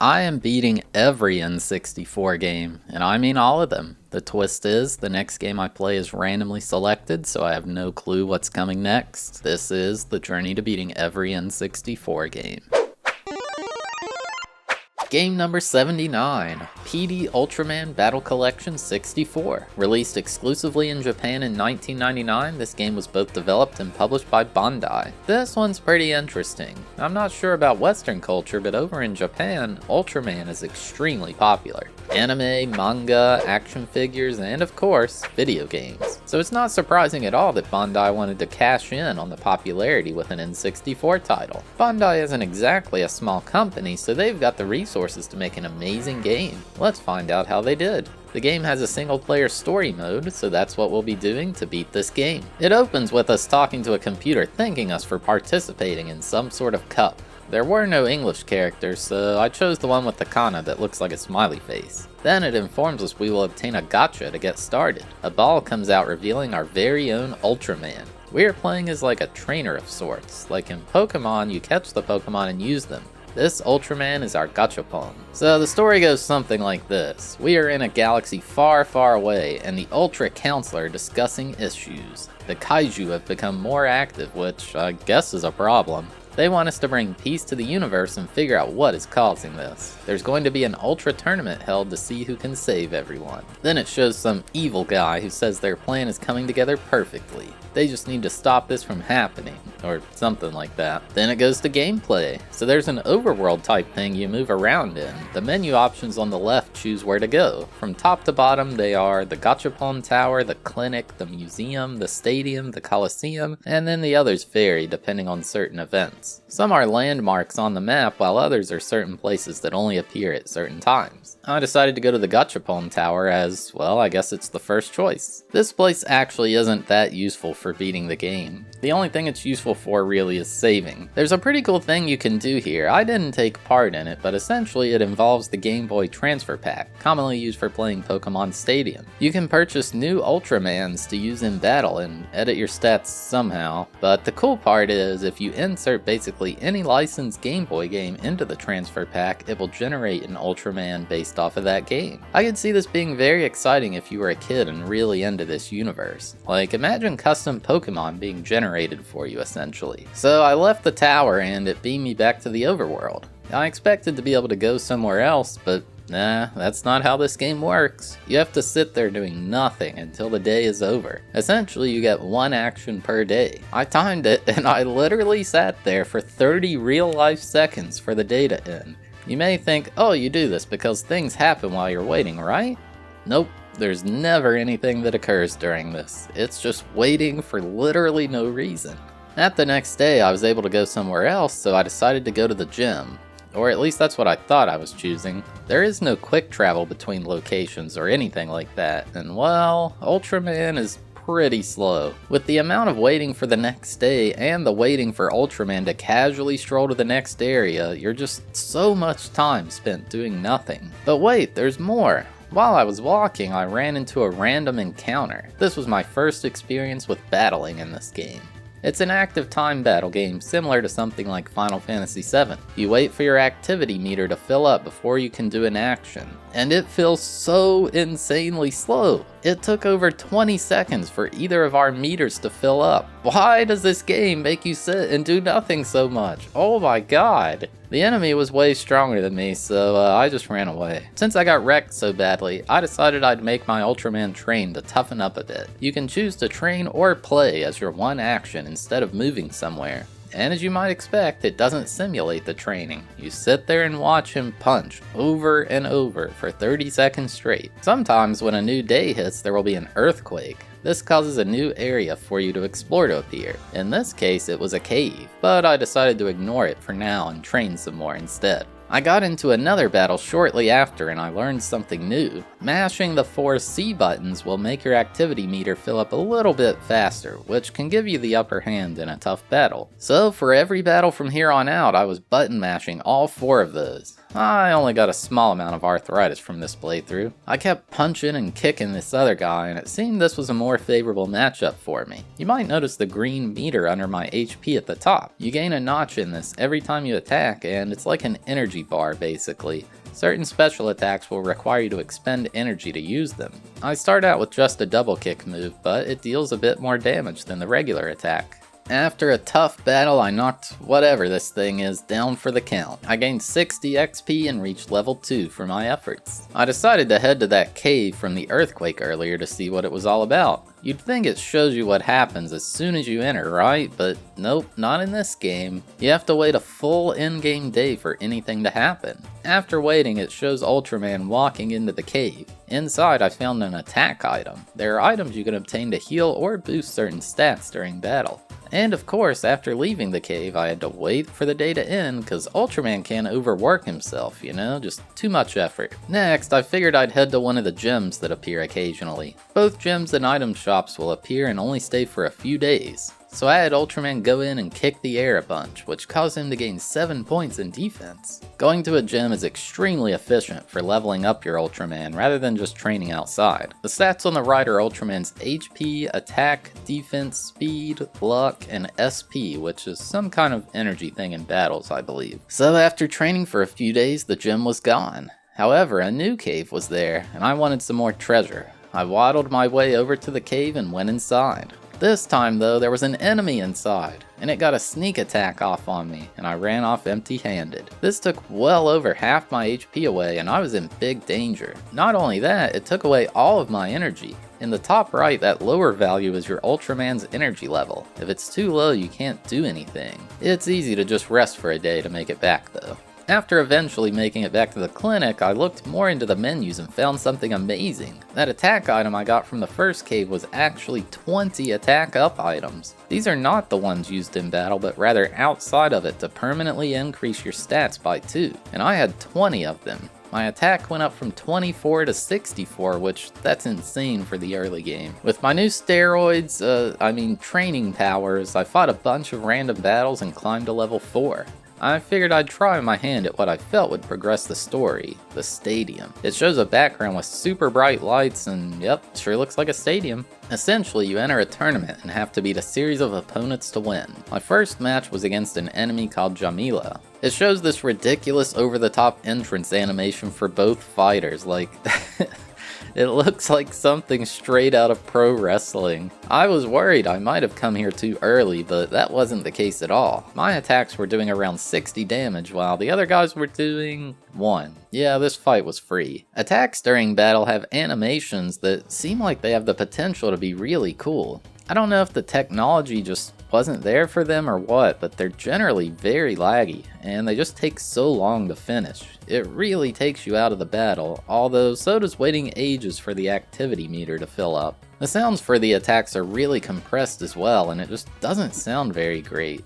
I am beating every N64 game, and I mean all of them. The twist is, the next game I play is randomly selected, so I have no clue what's coming next. This is the journey to beating every N64 game. Game number 79, PD Ultraman Battle Collection 64. Released exclusively in Japan in 1999, this game was both developed and published by Bandai. This one's pretty interesting. I'm not sure about Western culture, but over in Japan, Ultraman is extremely popular. Anime, manga, action figures, and of course, video games. So it's not surprising at all that Bandai wanted to cash in on the popularity with an N64 title. Bandai isn't exactly a small company, so they've got the resources to make an amazing game. Let's find out how they did. The game has a single player story mode, so that's what we'll be doing to beat this game. It opens with us talking to a computer thanking us for participating in some sort of cup. There were no English characters, so I chose the one with the kana that looks like a smiley face. Then it informs us we will obtain a gacha to get started. A ball comes out revealing our very own Ultraman. We are playing as like a trainer of sorts. Like in Pokemon, you catch the Pokemon and use them. This Ultraman is our gachapon. So the story goes something like this. We are in a galaxy far, far away, and the Ultra Council are discussing issues. The kaiju have become more active, which I guess is a problem. They want us to bring peace to the universe and figure out what is causing this. There's going to be an Ultra tournament held to see who can save everyone. Then it shows some evil guy who says their plan is coming together perfectly. They just need to stop this from happening, or something like that. Then it goes to gameplay. So there's an overworld type thing you move around in. The menu options on the left choose where to go. From top to bottom they are the Gachapon Tower, the clinic, the museum, the stadium, the coliseum, and then the others vary depending on certain events. Some are landmarks on the map, while others are certain places that only appear at certain times. I decided to go to the Gachapon Tower as, well, I guess it's the first choice. This place actually isn't that useful for beating the game. The only thing it's useful for really is saving. There's a pretty cool thing you can do here. I didn't take part in it, but essentially it involves the Game Boy Transfer Pack, commonly used for playing Pokemon Stadium. You can purchase new Ultramans to use in battle and edit your stats somehow, but the cool part is if you insert basically any licensed Game Boy game into the Transfer Pack, it will generate an Ultraman based off of that game. I could see this being very exciting if you were a kid and really into this universe. Like, imagine custom Pokemon being generated for you essentially. So I left the tower and it beamed me back to the overworld. I expected to be able to go somewhere else, but nah, that's not how this game works. You have to sit there doing nothing until the day is over. Essentially, you get one action per day. I timed it and I literally sat there for 30 real-life seconds for the day to end. You may think, oh, you do this because things happen while you're waiting, right? Nope. There's never anything that occurs during this. It's just waiting for literally no reason. At the next day, I was able to go somewhere else, so I decided to go to the gym. Or at least that's what I thought I was choosing. There is no quick travel between locations or anything like that, and well, Ultraman is pretty slow. With the amount of waiting for the next day and the waiting for Ultraman to casually stroll to the next area, you're just so much time spent doing nothing. But wait, there's more. While I was walking, I ran into a random encounter. This was my first experience with battling in this game. It's an active time battle game similar to something like Final Fantasy VII. You wait for your activity meter to fill up before you can do an action. And it feels so insanely slow. It took over 20 seconds for either of our meters to fill up. Why does this game make you sit and do nothing so much? Oh my god. The enemy was way stronger than me, so I just ran away. Since I got wrecked so badly, I decided I'd make my Ultraman train to toughen up a bit. You can choose to train or play as your one action instead of moving somewhere. And as you might expect, it doesn't simulate the training. You sit there and watch him punch over and over for 30 seconds straight. Sometimes when a new day hits, there will be an earthquake. This causes a new area for you to explore to appear. In this case, it was a cave, but I decided to ignore it for now and train some more instead. I got into another battle shortly after and I learned something new. Mashing the 4 C buttons will make your activity meter fill up a little bit faster, which can give you the upper hand in a tough battle. So for every battle from here on out, I was button mashing all 4 of those. I only got a small amount of arthritis from this playthrough. I kept punching and kicking this other guy, and it seemed this was a more favorable matchup for me. You might notice the green meter under my HP at the top. You gain a notch in this every time you attack, and it's like an energy bar basically. Certain special attacks will require you to expend energy to use them. I start out with just a double kick move, but it deals a bit more damage than the regular attack. After a tough battle, I knocked whatever this thing is down for the count. I gained 60 XP and reached level 2 for my efforts. I decided to head to that cave from the earthquake earlier to see what it was all about. You'd think it shows you what happens as soon as you enter, right? But nope, not in this game. You have to wait a full in-game day for anything to happen. After waiting, it shows Ultraman walking into the cave. Inside, I found an attack item. There are items you can obtain to heal or boost certain stats during battle. And of course, after leaving the cave, I had to wait for the day to end cause Ultraman can't overwork himself, you know, just too much effort. Next, I figured I'd head to one of the gyms that appear occasionally. Both gyms and item shops will appear and only stay for a few days. So I had Ultraman go in and kick the air a bunch, which caused him to gain 7 points in defense. Going to a gym is extremely efficient for leveling up your Ultraman rather than just training outside. The stats on the right are Ultraman's HP, attack, defense, speed, luck, and SP, which is some kind of energy thing in battles, I believe. So after training for a few days, the gym was gone. However, a new cave was there, and I wanted some more treasure. I waddled my way over to the cave and went inside. This time though, there was an enemy inside, and it got a sneak attack off on me, and I ran off empty-handed. This took well over half my HP away, and I was in big danger. Not only that, it took away all of my energy. In the top right, that lower value is your Ultraman's energy level. If it's too low, you can't do anything. It's easy to just rest for a day to make it back though. After eventually making it back to the clinic, I looked more into the menus and found something amazing. That attack item I got from the first cave was actually 20 attack up items. These are not the ones used in battle, but rather outside of it to permanently increase your stats by 2, and I had 20 of them. My attack went up from 24 to 64, which that's insane for the early game. With my new steroids, training powers, I fought a bunch of random battles and climbed to level 4. I figured I'd try my hand at what I felt would progress the story, the stadium. It shows a background with super bright lights and yep, sure looks like a stadium. Essentially, you enter a tournament and have to beat a series of opponents to win. My first match was against an enemy called Jamila. It shows this ridiculous over-the-top entrance animation for both fighters, like... It looks like something straight out of pro wrestling. I was worried I might have come here too early, but that wasn't the case at all. My attacks were doing around 60 damage while the other guys were doing 1. Yeah, this fight was free. Attacks during battle have animations that seem like they have the potential to be really cool. I don't know if the technology just wasn't there for them or what, but they're generally very laggy, and they just take so long to finish. It really takes you out of the battle, although so does waiting ages for the activity meter to fill up. The sounds for the attacks are really compressed as well, and it just doesn't sound very great.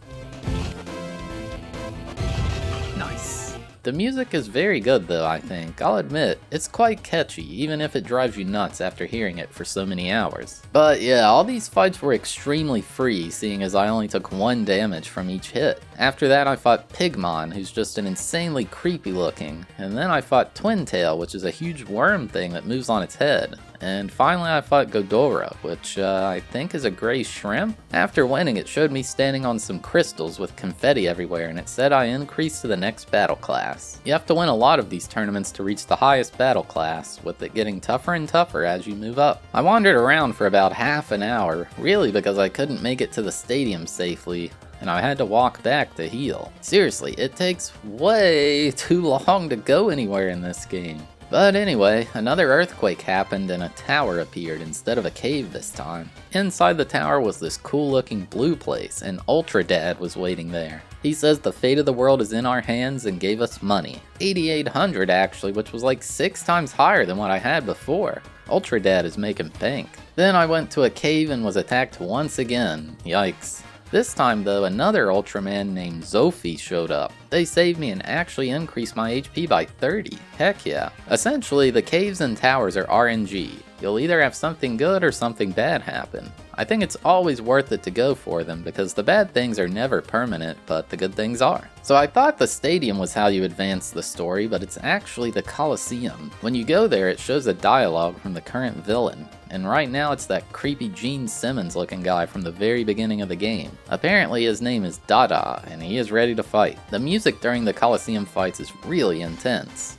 Nice. The music is very good though, I think. I'll admit, it's quite catchy, even if it drives you nuts after hearing it for so many hours. But yeah, all these fights were extremely free, seeing as I only took 1 damage from each hit. After that I fought Pigmon, who's just an insanely creepy looking, and then I fought Twintail, which is a huge worm thing that moves on its head. And finally I fought Godora, which I think is a gray shrimp. After winning, it showed me standing on some crystals with confetti everywhere, and it said I increased to the next battle class. You have to win a lot of these tournaments to reach the highest battle class, with it getting tougher and tougher as you move up. I wandered around for about half an hour, really because I couldn't make it to the stadium safely, and I had to walk back to heal. Seriously, it takes way too long to go anywhere in this game. But anyway, another earthquake happened and a tower appeared instead of a cave this time. Inside the tower was this cool looking blue place, and Ultra Dad was waiting there. He says the fate of the world is in our hands and gave us money. 8,800 actually, which was like 6 times higher than what I had before. Ultra Dad is making bank. Then I went to a cave and was attacked once again. Yikes. This time though, another Ultraman named Zophie showed up. They saved me and actually increased my HP by 30. Heck yeah. Essentially, the caves and towers are RNG. You'll either have something good or something bad happen. I think it's always worth it to go for them because the bad things are never permanent, but the good things are. So I thought the stadium was how you advance the story, but it's actually the Coliseum. When you go there, it shows a dialogue from the current villain. And right now it's that creepy Gene Simmons looking guy from the very beginning of the game. Apparently his name is Dada, and he is ready to fight. The music during the Coliseum fights is really intense.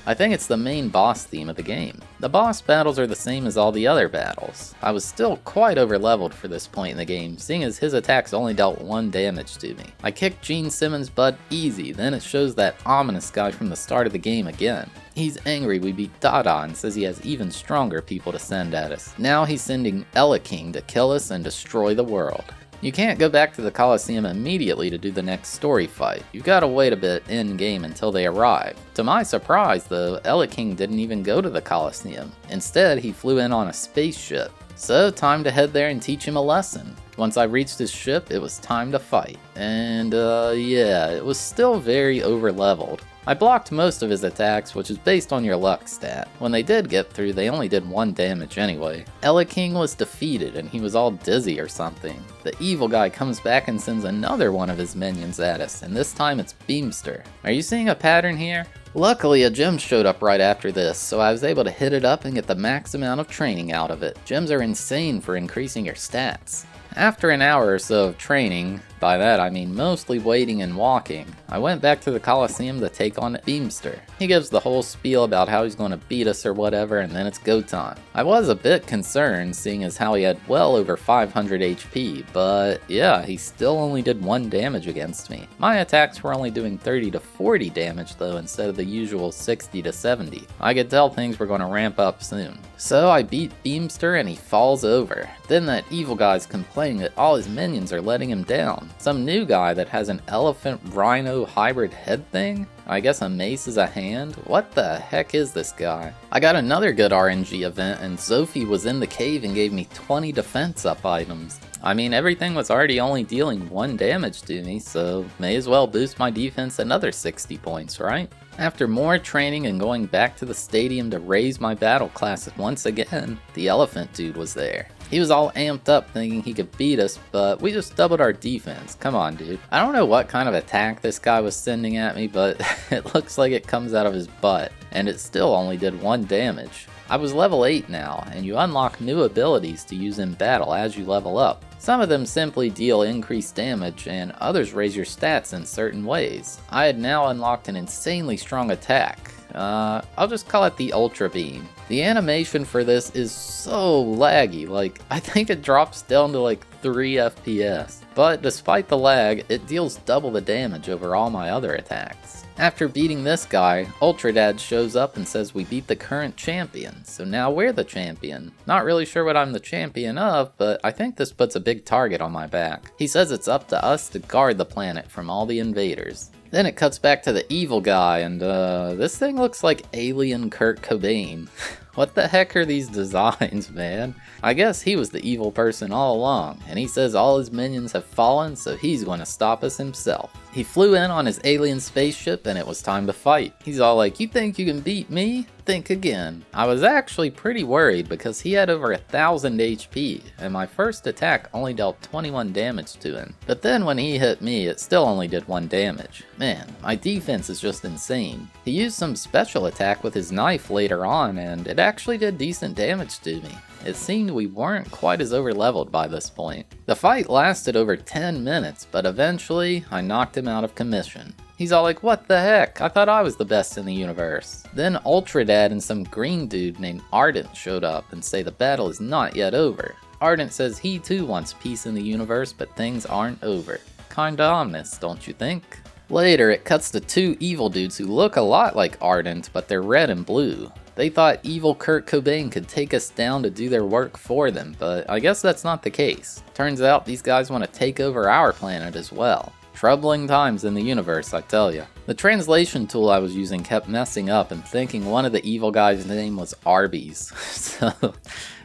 I think it's the main boss theme of the game. The boss battles are the same as all the other battles. I was still quite overleveled for this point in the game, seeing as his attacks only dealt 1 damage to me. I kicked Gene Simmons' butt easy, then it shows that ominous guy from the start of the game again. He's angry we beat Dada and says he has even stronger people to send at us. Now he's sending Ella King to kill us and destroy the world. You can't go back to the Coliseum immediately to do the next story fight. You gotta wait a bit in-game until they arrive. To my surprise though, Ella King didn't even go to the Coliseum. Instead, he flew in on a spaceship. So time to head there and teach him a lesson. Once I reached his ship, it was time to fight. And yeah, it was still very overleveled. I blocked most of his attacks, which is based on your luck stat. When they did get through, they only did 1 damage anyway. Ella King was defeated and he was all dizzy or something. The evil guy comes back and sends another one of his minions at us, and this time it's Beamster. Are you seeing a pattern here? Luckily, a gem showed up right after this, so I was able to hit it up and get the max amount of training out of it. Gems are insane for increasing your stats. After an hour or so of training, by that I mean mostly waiting and walking, I went back to the Coliseum to take on Beamster. He gives the whole spiel about how he's going to beat us or whatever, and then it's go time. I was a bit concerned, seeing as how he had well over 500 HP, but yeah, he still only did 1 damage against me. My attacks were only doing 30 to 40 damage though, instead of the usual 60 to 70. I could tell things were going to ramp up soon. So I beat Beamster and he falls over. Then that evil guy's complaining that all his minions are letting him down. Some new guy that has an elephant rhino hybrid head thing? I guess a mace is a hand? What the heck is this guy? I got another good RNG event and Zophie was in the cave and gave me 20 defense up items. I mean, everything was already only dealing 1 damage to me, so may as well boost my defense another 60 points, right? After more training and going back to the stadium to raise my battle class once again, the elephant dude was there. He was all amped up thinking he could beat us, but we just doubled our defense. Come on, dude. I don't know what kind of attack this guy was sending at me, but it looks like it comes out of his butt, and it still only did 1 damage. I was level 8 now, and you unlock new abilities to use in battle as you level up. Some of them simply deal increased damage, and others raise your stats in certain ways. I had now unlocked an insanely strong attack. I'll just call it the Ultra Beam. The animation for this is so laggy, like, I think it drops down to like 3 FPS. But despite the lag, it deals double the damage over all my other attacks. After beating this guy, Ultra Dad shows up and says we beat the current champion, so now we're the champion. Not really sure what I'm the champion of, but I think this puts a big target on my back. He says it's up to us to guard the planet from all the invaders. Then it cuts back to the evil guy, and this thing looks like alien Kurt Cobain. What the heck are these designs, man? I guess he was the evil person all along, and he says all his minions have fallen, so he's going to stop us himself. He flew in on his alien spaceship, and it was time to fight. He's all like, "You think you can beat me? Think again." I was actually pretty worried because he had over 1000 HP, and my first attack only dealt 21 damage to him. But then when he hit me, it still only did 1 damage. Man, my defense is just insane. He used some special attack with his knife later on, and it actually did decent damage to me. It seemed we weren't quite as overleveled by this point. The fight lasted over 10 minutes, but eventually I knocked him out of commission. He's all like, "What the heck? I thought I was the best in the universe." Then Ultra Dad and some green dude named Ardent showed up and say the battle is not yet over. Ardent says he too wants peace in the universe, but things aren't over. Kinda ominous, don't you think? Later, it cuts to 2 evil dudes who look a lot like Ardent, but they're red and blue. They thought evil Kurt Cobain could take us down to do their work for them, but I guess that's not the case. Turns out these guys want to take over our planet as well. Troubling times in the universe, I tell ya. The translation tool I was using kept messing up and thinking one of the evil guys' name was Arby's, so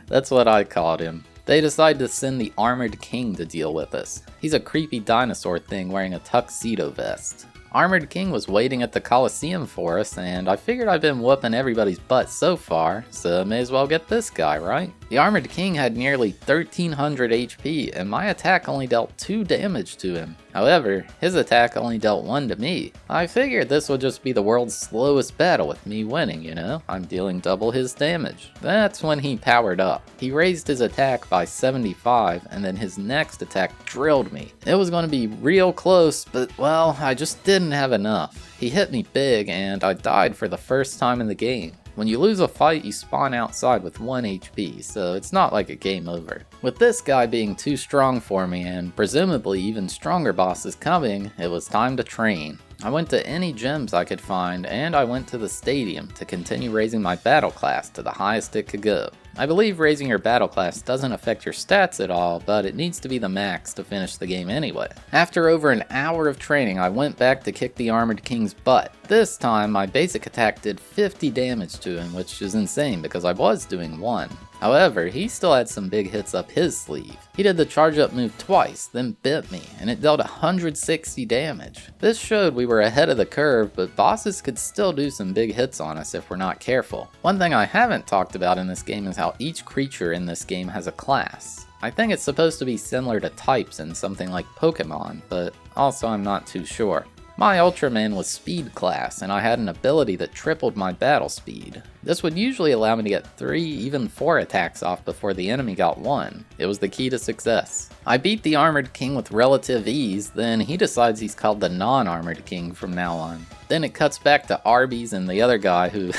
that's what I called him. They decide to send the Armored King to deal with us. He's a creepy dinosaur thing wearing a tuxedo vest. Armored King was waiting at the Coliseum for us, and I figured I've been whooping everybody's butt so far, so may as well get this guy, right? The Armored King had nearly 1300 HP, and my attack only dealt 2 damage to him. However, his attack only dealt 1 to me. I figured this would just be the world's slowest battle with me winning, you know? I'm dealing double his damage. That's when he powered up. He raised his attack by 75, and then his next attack drilled me. It was going to be real close, but well, I just didn't have enough. He hit me big, and I died for the first time in the game. When you lose a fight, you spawn outside with 1 HP, so it's not like a game over. With this guy being too strong for me and presumably even stronger bosses coming, it was time to train. I went to any gyms I could find, and I went to the stadium to continue raising my battle class to the highest it could go. I believe raising your battle class doesn't affect your stats at all, but it needs to be the max to finish the game anyway. After over an hour of training, I went back to kick the Armored King's butt. This time, my basic attack did 50 damage to him, which is insane because I was doing 1. However, he still had some big hits up his sleeve. He did the charge up move twice, then bit me, and it dealt 160 damage. This showed we were ahead of the curve, but bosses could still do some big hits on us if we're not careful. One thing I haven't talked about in this game is how each creature in this game has a class. I think it's supposed to be similar to types in something like Pokemon, but also I'm not too sure. My Ultraman was Speed class, and I had an ability that tripled my battle speed. This would usually allow me to get 3, even 4 attacks off before the enemy got 1. It was the key to success. I beat the Armored King with relative ease, then he decides he's called the non-Armored King from now on. Then it cuts back to Arby's and the other guy who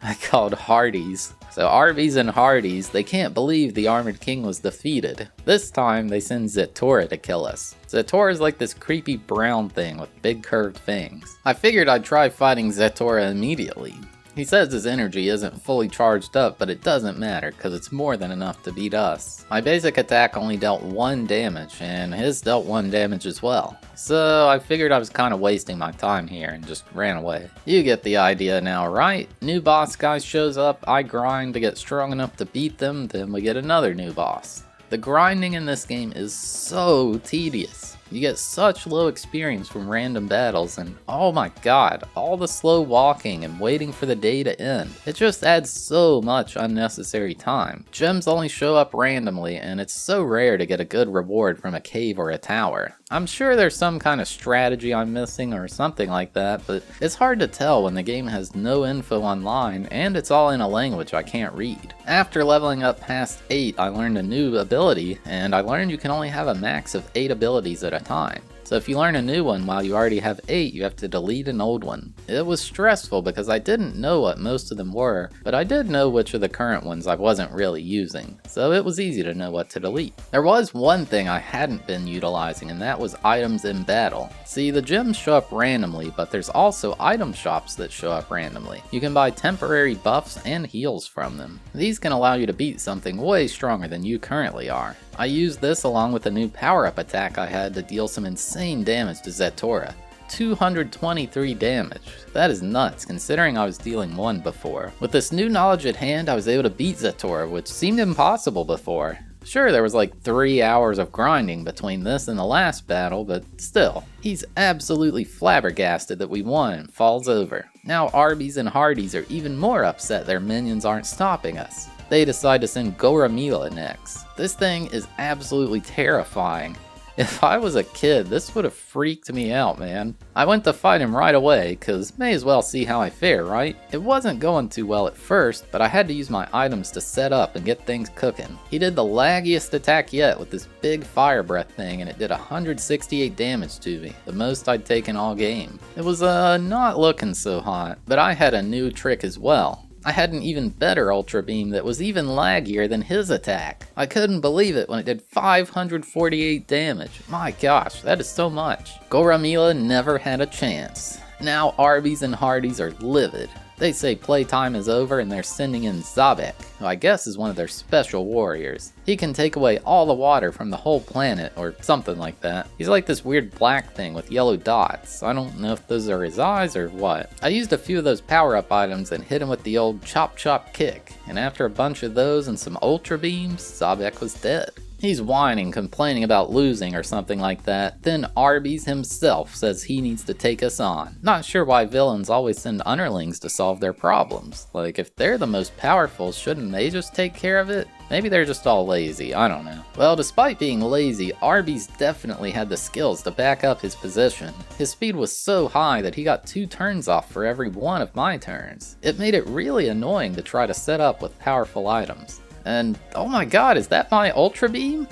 I called Hardee's. So Arby's and Hardee's, they can't believe the Armored King was defeated. This time, they send Zetora to kill us. Zetora is like this creepy brown thing with big curved fangs. I figured I'd try fighting Zetora immediately. He says his energy isn't fully charged up, but it doesn't matter because it's more than enough to beat us. My basic attack only dealt 1 damage, and his dealt 1 damage as well. So I figured I was kind of wasting my time here and just ran away. You get the idea now, right? New boss guy shows up, I grind to get strong enough to beat them, then we get another new boss. The grinding in this game is so tedious. You get such low experience from random battles, and oh my god, all the slow walking and waiting for the day to end. It just adds so much unnecessary time. Gems only show up randomly, and it's so rare to get a good reward from a cave or a tower. I'm sure there's some kind of strategy I'm missing or something like that, but it's hard to tell when the game has no info online and it's all in a language I can't read. After leveling up past 8, I learned a new ability, and I learned you can only have a max of 8 abilities at a time. So if you learn a new one while you already have 8, you have to delete an old one. It was stressful because I didn't know what most of them were, but I did know which of the current ones I wasn't really using, so it was easy to know what to delete. There was one thing I hadn't been utilizing, and that was items in battle. See, the gems show up randomly, but there's also item shops that show up randomly. You can buy temporary buffs and heals from them. These can allow you to beat something way stronger than you currently are. I used this along with a new power-up attack I had to deal some insane damage to Zetora. 223 damage. That is nuts considering I was dealing 1 before. With this new knowledge at hand, I was able to beat Zetora, which seemed impossible before. Sure, there was like 3 hours of grinding between this and the last battle, but still. He's absolutely flabbergasted that we won and falls over. Now Arby's and Hardee's are even more upset their minions aren't stopping us. They decide to send Goramila next. This thing is absolutely terrifying. If I was a kid, this would have freaked me out, man. I went to fight him right away, cause may as well see how I fare, right? It wasn't going too well at first, but I had to use my items to set up and get things cooking. He did the laggiest attack yet with this big fire breath thing, and it did 168 damage to me, the most I'd taken all game. It was not looking so hot, but I had a new trick as well. I had an even better Ultra Beam that was even laggier than his attack. I couldn't believe it when it did 548 damage. My gosh, that is so much. Goramila never had a chance. Now Arby's and Hardee's are livid. They say playtime is over and they're sending in Zabek, who I guess is one of their special warriors. He can take away all the water from the whole planet, or something like that. He's like this weird black thing with yellow dots. I don't know if those are his eyes or what. I used a few of those power-up items and hit him with the old chop chop kick, and after a bunch of those and some ultra beams, Zabek was dead. He's whining, complaining about losing or something like that. Then Arby's himself says he needs to take us on. Not sure why villains always send underlings to solve their problems. Like, if they're the most powerful, shouldn't they just take care of it? Maybe they're just all lazy, I don't know. Well, despite being lazy, Arby's definitely had the skills to back up his position. His speed was so high that he got 2 turns off for every one of my turns. It made it really annoying to try to set up with powerful items. And oh my god, is that my Ultra Beam?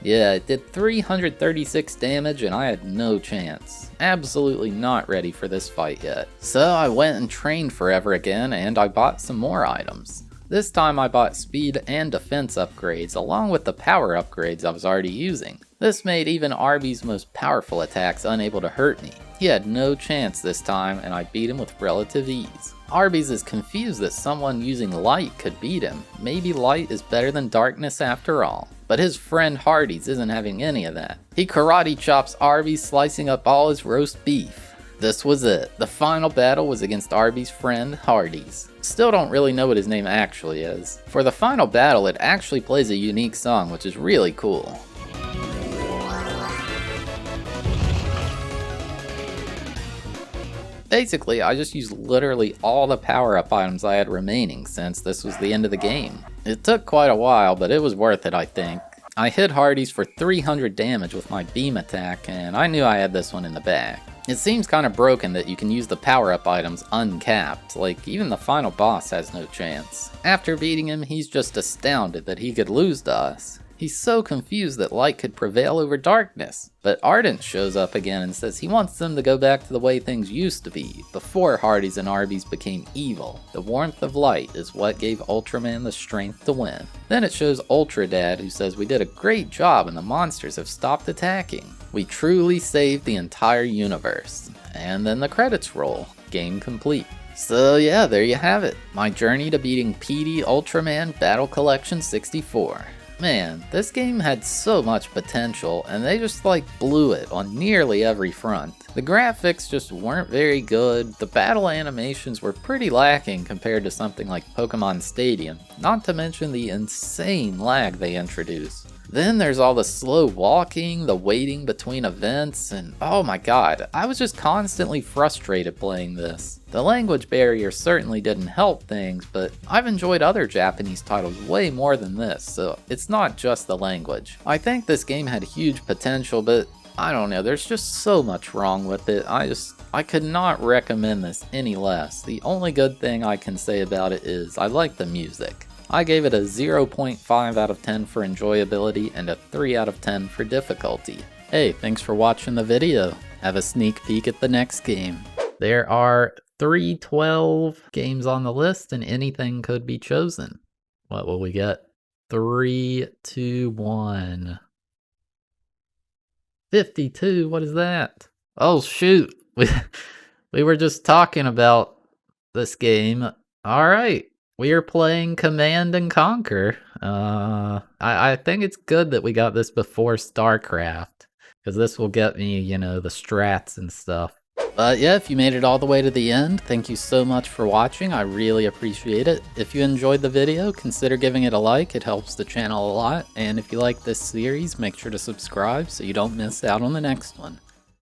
Yeah, it did 336 damage and I had no chance. Absolutely not ready for this fight yet. So I went and trained forever again and I bought some more items. This time I bought speed and defense upgrades along with the power upgrades I was already using. This made even Arby's most powerful attacks unable to hurt me. He had no chance this time and I beat him with relative ease. Arby's is confused that someone using light could beat him. Maybe light is better than darkness after all. But his friend Hardee's isn't having any of that. He karate chops Arby's, slicing up all his roast beef. This was it. The final battle was against Arby's friend Hardee's. Still don't really know what his name actually is. For the final battle, it actually plays a unique song, which is really cool. Basically, I just used literally all the power-up items I had remaining since this was the end of the game. It took quite a while, but it was worth it, I think. I hit Hardee's for 300 damage with my beam attack, and I knew I had this one in the bag. It seems kinda broken that you can use the power-up items uncapped, like even the final boss has no chance. After beating him, he's just astounded that he could lose to us. He's so confused that light could prevail over darkness. But Ardent shows up again and says he wants them to go back to the way things used to be, before Hardee's and Arby's became evil. The warmth of light is what gave Ultraman the strength to win. Then it shows Ultra Dad, who says we did a great job and the monsters have stopped attacking. We truly saved the entire universe. And then the credits roll. Game complete. So yeah, there you have it. My journey to beating PD Ultraman Battle Collection 64. Man, this game had so much potential, and they just blew it on nearly every front. The graphics just weren't very good, the battle animations were pretty lacking compared to something like Pokemon Stadium, not to mention the insane lag they introduced. Then there's all the slow walking, the waiting between events, and oh my god, I was just constantly frustrated playing this. The language barrier certainly didn't help things, but I've enjoyed other Japanese titles way more than this, so it's not just the language. I think this game had huge potential, but I don't know, there's just so much wrong with it. I could not recommend this any less. The only good thing I can say about it is I like the music. I gave it a 0.5 out of 10 for enjoyability and a 3 out of 10 for difficulty. Hey, thanks for watching the video. Have a sneak peek at the next game. There are 312 games on the list and anything could be chosen. What will we get? 3, 2, 1. 52, what is that? Oh shoot, we were just talking about this game. Alright. We are playing Command and Conquer. I think it's good that we got this before StarCraft, because this will get me, the strats and stuff. But yeah, if you made it all the way to the end, thank you so much for watching. I really appreciate it. If you enjoyed the video, consider giving it a like. It helps the channel a lot. And if you like this series, make sure to subscribe so you don't miss out on the next one.